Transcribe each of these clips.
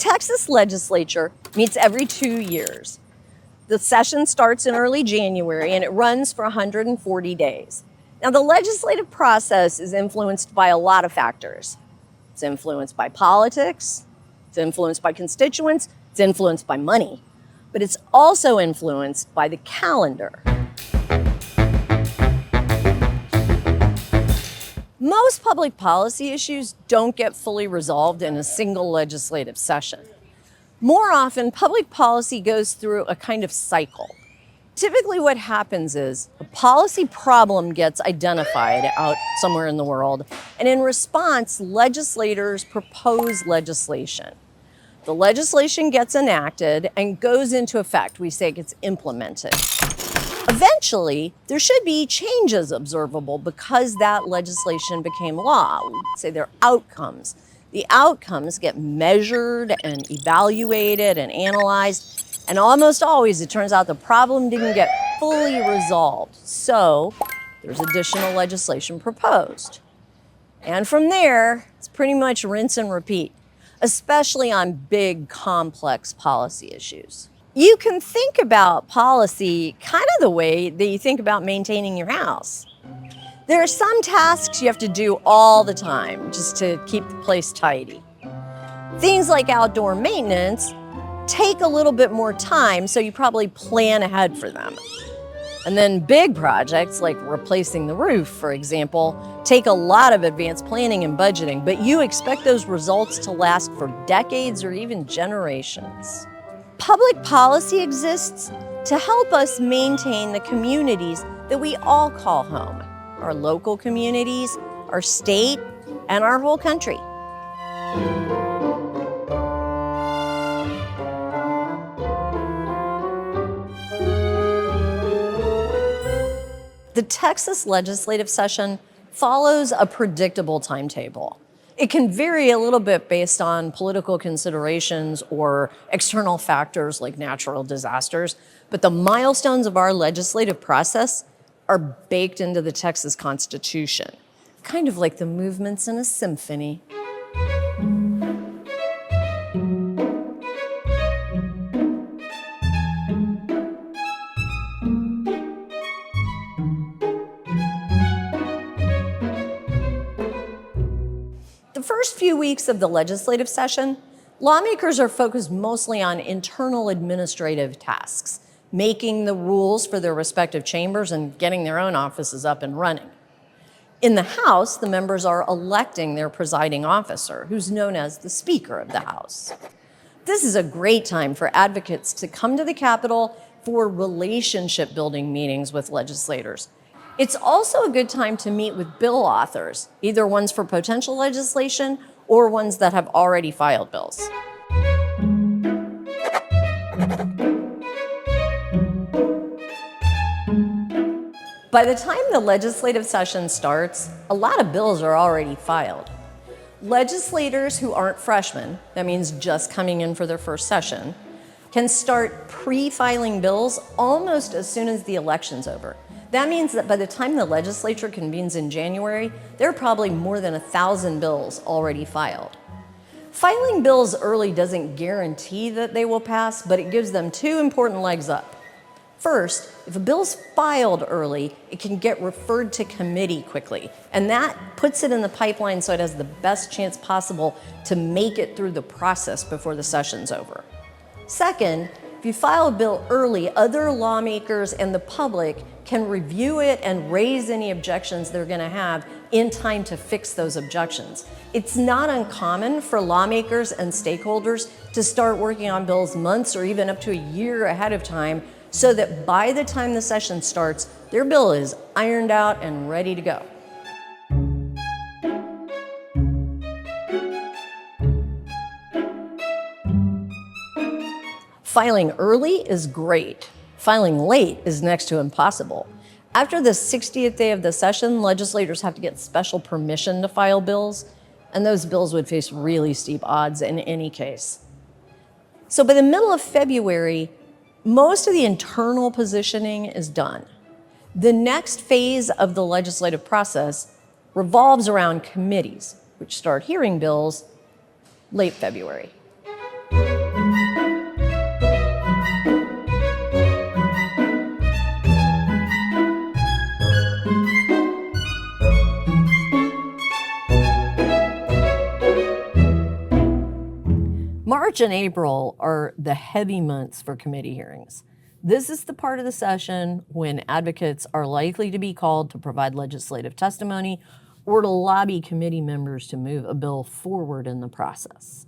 Texas legislature meets every 2 years. The session starts in early January and it runs for 140 days. Now, the legislative process is influenced by a lot of factors. It's influenced by politics, it's influenced by constituents, it's influenced by money, but it's also influenced by the calendar. Most public policy issues don't get fully resolved in a single legislative session. More often, public policy goes through a kind of cycle. Typically what happens is a policy problem gets identified out somewhere in the world, and in response, legislators propose legislation. The legislation gets enacted and goes into effect. We say it gets implemented. Eventually, there should be changes observable because that legislation became law. We say they're outcomes. The outcomes get measured and evaluated and analyzed, and almost always it turns out the problem didn't get fully resolved. So there's additional legislation proposed. And from there, it's pretty much rinse and repeat, especially on big, complex policy issues. You can think about policy kind of the way that you think about maintaining your house. There are some tasks you have to do all the time just to keep the place tidy. Things like outdoor maintenance take a little bit more time, so you probably plan ahead for them. And then big projects like replacing the roof, for example, take a lot of advanced planning and budgeting, but you expect those results to last for decades or even generations. Public policy exists to help us maintain the communities that we all call home. Our local communities, our state, and our whole country. The Texas legislative session follows a predictable timetable. It can vary a little bit based on political considerations or external factors like natural disasters, but the milestones of our legislative process are baked into the Texas Constitution, kind of like the movements in a symphony. The first few weeks of the legislative session, lawmakers are focused mostly on internal administrative tasks, making the rules for their respective chambers and getting their own offices up and running. In the House, the members are electing their presiding officer, who's known as the Speaker of the House. This is a great time for advocates to come to the Capitol for relationship-building meetings with legislators. It's also a good time to meet with bill authors, either ones for potential legislation or ones that have already filed bills. By the time the legislative session starts, a lot of bills are already filed. Legislators who aren't freshmen, that means just coming in for their first session, can start pre-filing bills almost as soon as the election's over. That means that by the time the legislature convenes in January, there are probably more than 1,000 bills already filed. Filing bills early doesn't guarantee that they will pass, but it gives them two important legs up. First, if a bill's filed early, it can get referred to committee quickly, and that puts it in the pipeline so it has the best chance possible to make it through the process before the session's over. Second, if you file a bill early, other lawmakers and the public can review it and raise any objections they're going to have in time to fix those objections. It's not uncommon for lawmakers and stakeholders to start working on bills months or even up to a year ahead of time, so that by the time the session starts, their bill is ironed out and ready to go. Filing early is great. Filing late is next to impossible. After the 60th day of the session, legislators have to get special permission to file bills, and those bills would face really steep odds in any case. So by the middle of February, most of the internal positioning is done. The next phase of the legislative process revolves around committees, which start hearing bills late February. March and April are the heavy months for committee hearings. This is the part of the session when advocates are likely to be called to provide legislative testimony or to lobby committee members to move a bill forward in the process.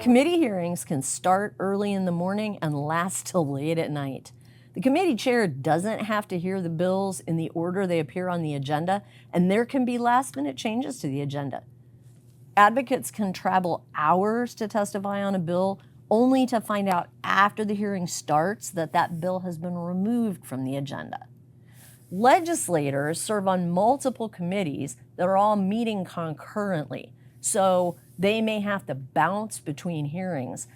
Committee hearings can start early in the morning and last till late at night. The committee chair doesn't have to hear the bills in the order they appear on the agenda, and there can be last-minute changes to the agenda. Advocates can travel hours to testify on a bill only to find out after the hearing starts that that bill has been removed from the agenda. Legislators serve on multiple committees that are all meeting concurrently, so they may have to bounce between hearings.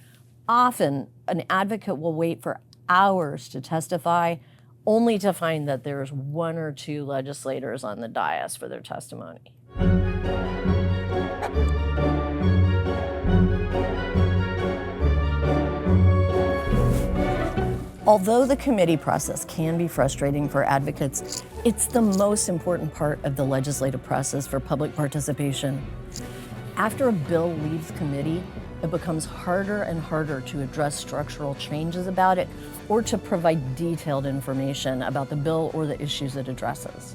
Often, an advocate will wait for hours to testify, only to find that there's one or two legislators on the dais for their testimony. Although the committee process can be frustrating for advocates, it's the most important part of the legislative process for public participation. After a bill leaves committee, it becomes harder and harder to address structural changes about it or to provide detailed information about the bill or the issues it addresses.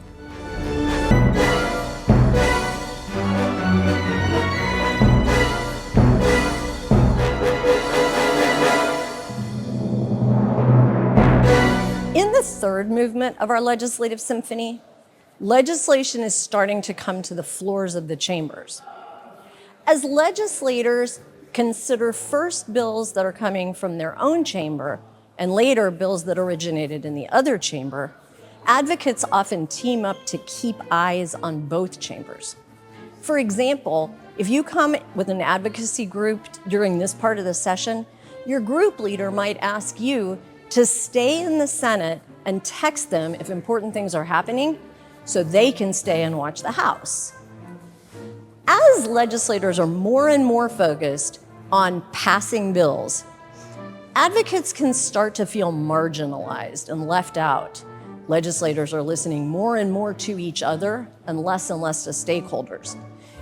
In the third movement of our legislative symphony, legislation is starting to come to the floors of the chambers. As legislators consider first bills that are coming from their own chamber and later bills that originated in the other chamber, advocates often team up to keep eyes on both chambers. For example, if you come with an advocacy group during this part of the session, your group leader might ask you to stay in the Senate and text them if important things are happening so they can stay and watch the House. As legislators are more and more focused on passing bills, advocates can start to feel marginalized and left out. Legislators are listening more and more to each other and less to stakeholders.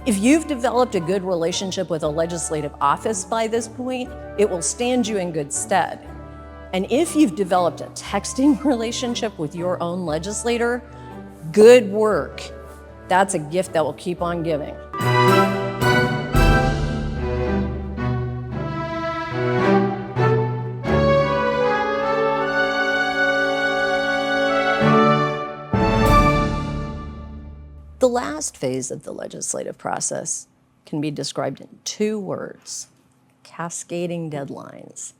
If you've developed a good relationship with a legislative office by this point, it will stand you in good stead. And if you've developed a texting relationship with your own legislator, good work. That's a gift that will keep on giving. The last phase of the legislative process can be described in two words: cascading deadlines.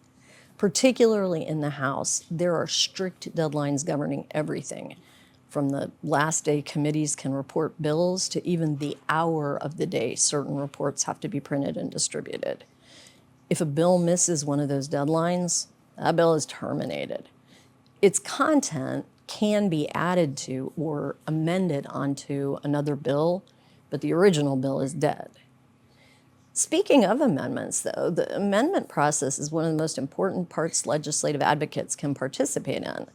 Particularly in the House, there are strict deadlines governing everything, from the last day committees can report bills to even the hour of the day certain reports have to be printed and distributed. If a bill misses one of those deadlines, that bill is terminated. Its content can be added to or amended onto another bill, but the original bill is dead. Speaking of amendments, though, the amendment process is one of the most important parts legislative advocates can participate in.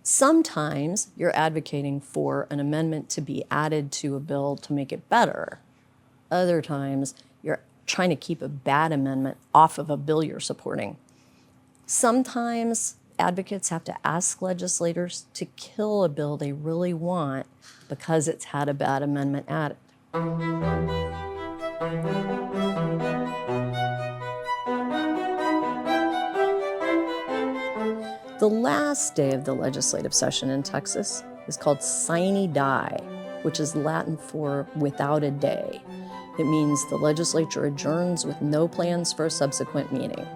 Sometimes you're advocating for an amendment to be added to a bill to make it better. Other times, you're trying to keep a bad amendment off of a bill you're supporting. Sometimes advocates have to ask legislators to kill a bill they really want because it's had a bad amendment added. The last day of the legislative session in Texas is called sine die, which is Latin for without a day. It means the legislature adjourns with no plans for a subsequent meeting.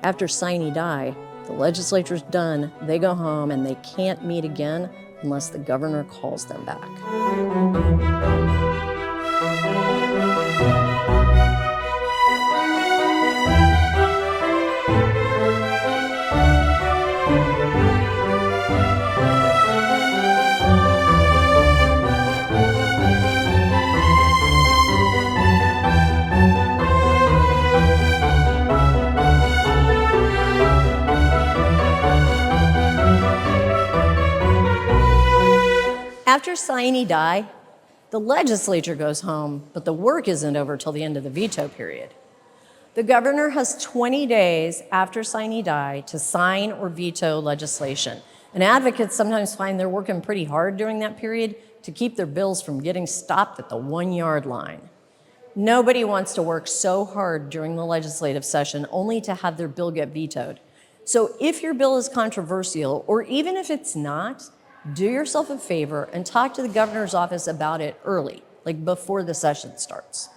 After sine die, the legislature's done, they go home, and they can't meet again unless the governor calls them back. After sine die, the legislature goes home, but the work isn't over till the end of the veto period. The governor has 20 days after sine die to sign or veto legislation. And advocates sometimes find they're working pretty hard during that period to keep their bills from getting stopped at the 1-yard line. Nobody wants to work so hard during the legislative session only to have their bill get vetoed. So if your bill is controversial, or even if it's not, do yourself a favor and talk to the governor's office about it early, like before the session starts.